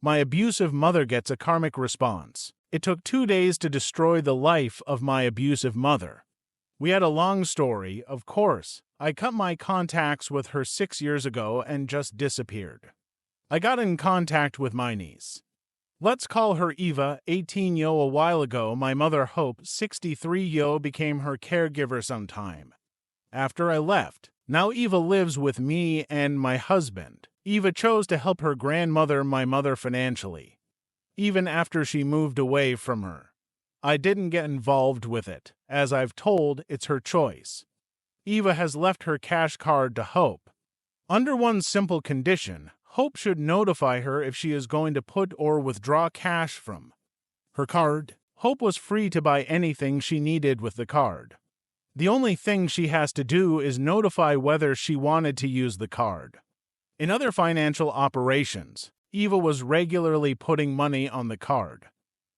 My abusive mother gets a karmic response. It took 2 days to destroy the life of my abusive mother. We had a long story, of course. I cut my contacts with her 6 years ago and just disappeared. I got in contact with my niece. Let's call her Eva, 18 yo. A while ago, my mother Hope, 63 yo, became her caregiver sometime after I left. Now Eva lives with me and my husband. Eva chose to help her grandmother, my mother, financially, even after she moved away from her. I didn't get involved with it. As I've told, it's her choice. Eva has left her cash card to Hope. Under one simple condition, Hope should notify her if she is going to put or withdraw cash from her card. Hope was free to buy anything she needed with the card. The only thing she has to do is notify whether she wanted to use the card. In other financial operations, Eva was regularly putting money on the card.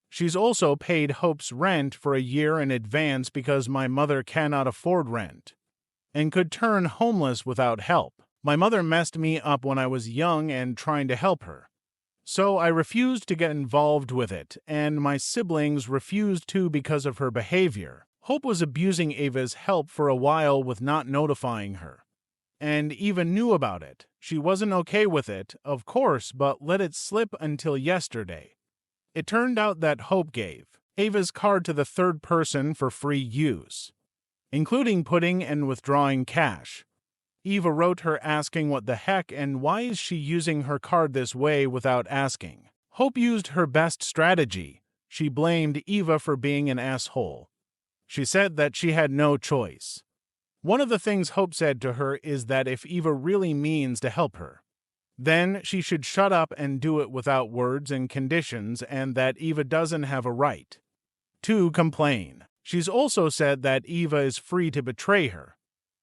She's also paid Hope's rent for a year in advance because my mother cannot afford rent and could turn homeless without help. My mother messed me up when I was young and trying to help her. So I refused to get involved with it, and my siblings refused to because of her behavior. Hope was abusing Eva's help for a while with not notifying her, and Eva knew about it. She wasn't okay with it, of course, but let it slip until yesterday. It turned out that Hope gave Eva's card to the third person for free use, including putting and withdrawing cash. Eva wrote her asking what the heck and why is she using her card this way without asking. Hope used her best strategy. She blamed Eva for being an asshole. She said that she had no choice. One of the things Hope said to her is that if Eva really means to help her, then she should shut up and do it without words and conditions, and that Eva doesn't have a right to complain. She's also said that Eva is free to betray her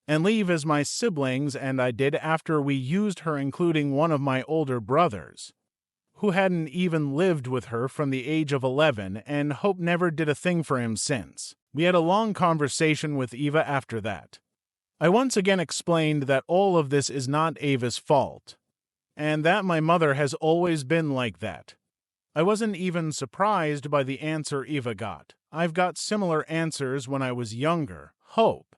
and leave as my siblings, and I did after we used her, including one of my older brothers, who hadn't even lived with her from the age of 11, and Hope never did a thing for him since. We had a long conversation with Eva after that. I once again explained that all of this is not Eva's fault, and that my mother has always been like that. I wasn't even surprised by the answer Eva got. I've got similar answers when I was younger. Hope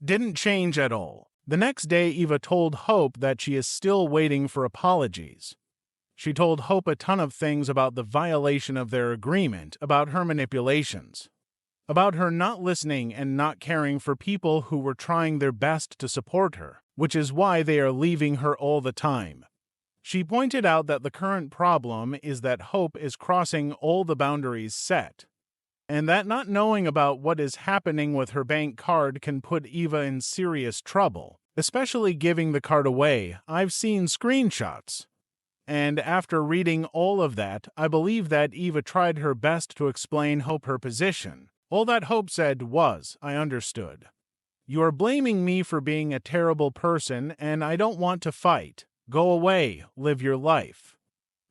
didn't change at all. The next day, Eva told Hope that she is still waiting for apologies. She told Hope a ton of things about the violation of their agreement, about her manipulations, about her not listening and not caring for people who were trying their best to support her, which is why they are leaving her all the time. She pointed out that the current problem is that Hope is crossing all the boundaries set, and that not knowing about what is happening with her bank card can put Eva in serious trouble, especially giving the card away. I've seen screenshots, and after reading all of that, I believe that Eva tried her best to explain Hope her position. All that Hope said was, "I understood. You are blaming me for being a terrible person, and I don't want to fight. Go away, live your life.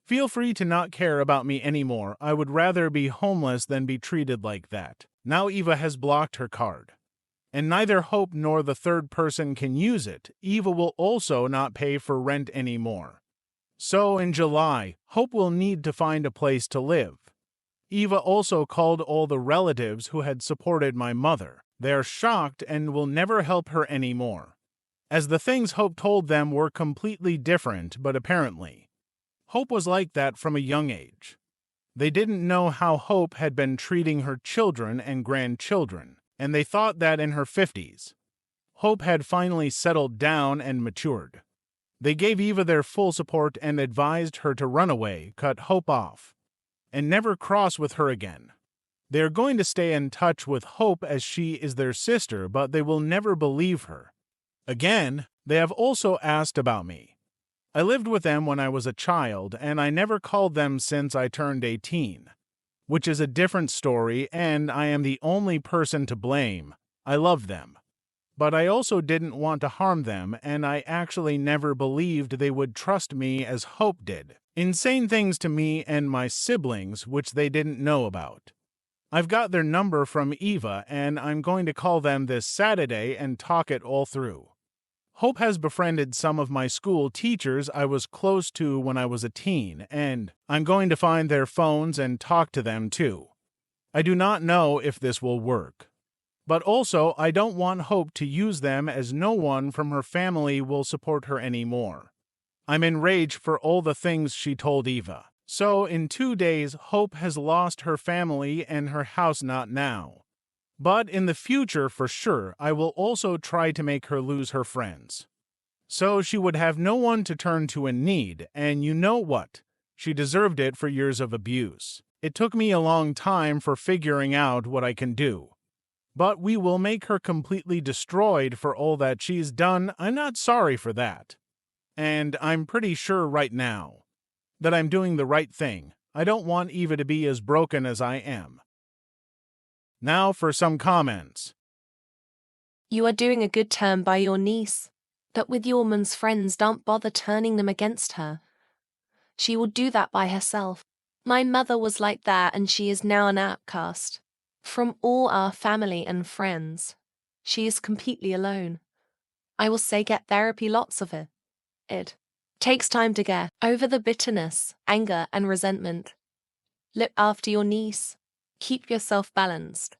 Feel free to not care about me anymore. I would rather be homeless than be treated like that." Now Eva has blocked her card, and neither Hope nor the third person can use it. Eva will also not pay for rent anymore. So in July, Hope will need to find a place to live. Eva also called all the relatives who had supported my mother. They are shocked and will never help her anymore, as the things Hope told them were completely different, but apparently Hope was like that from a young age. They didn't know how Hope had been treating her children and grandchildren, and they thought that in her 50s, Hope had finally settled down and matured. They gave Eva their full support and advised her to run away, cut Hope off, and never cross with her again. They are going to stay in touch with Hope as she is their sister, but they will never believe her. Again, they have also asked about me. I lived with them when I was a child, and I never called them since I turned 18, which is a different story, and I am the only person to blame. I love them, but I also didn't want to harm them, and I actually never believed they would trust me as Hope did. Insane things to me and my siblings, which they didn't know about. I've got their number from Eva, and I'm going to call them this Saturday and talk it all through. Hope has befriended some of my school teachers I was close to when I was a teen, and I'm going to find their phones and talk to them too. I do not know if this will work. But also, I don't want Hope to use them as no one from her family will support her anymore. I'm enraged for all the things she told Eva. So, in 2 days, Hope has lost her family and her house not now. But in the future, for sure, I will also try to make her lose her friends. So she would have no one to turn to in need, and you know what? She deserved it for years of abuse. It took me a long time for figuring out what I can do. But we will make her completely destroyed for all that she's done. I'm not sorry for that. And I'm pretty sure right now that I'm doing the right thing. I don't want Eva to be as broken as I am. Now for some comments. You are doing a good turn by your niece, but with your mum's friends, don't bother turning them against her. She will do that by herself. My mother was like that, and she is now an outcast. From all our family and friends, she is completely alone. I will say get therapy, lots of it. It takes time to get over the bitterness, anger, and resentment. Look after your niece. Keep yourself balanced.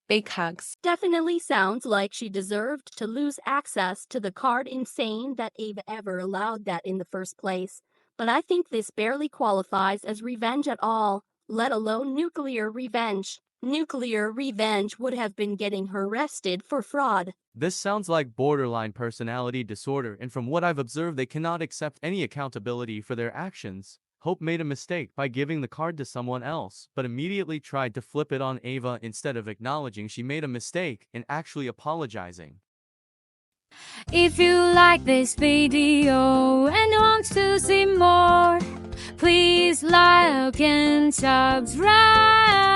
Big hugs. Definitely sounds like she deserved to lose access to the card. Insane that Ava ever allowed that in the first place. But I think this barely qualifies as revenge at all, let alone nuclear revenge. Nuclear revenge would have been getting her arrested for fraud. This sounds like borderline personality disorder, and from what I've observed, they cannot accept any accountability for their actions. Hope made a mistake by giving the card to someone else, but immediately tried to flip it on Ava instead of acknowledging she made a mistake and actually apologizing. If you like this video and want to see more, please like and subscribe.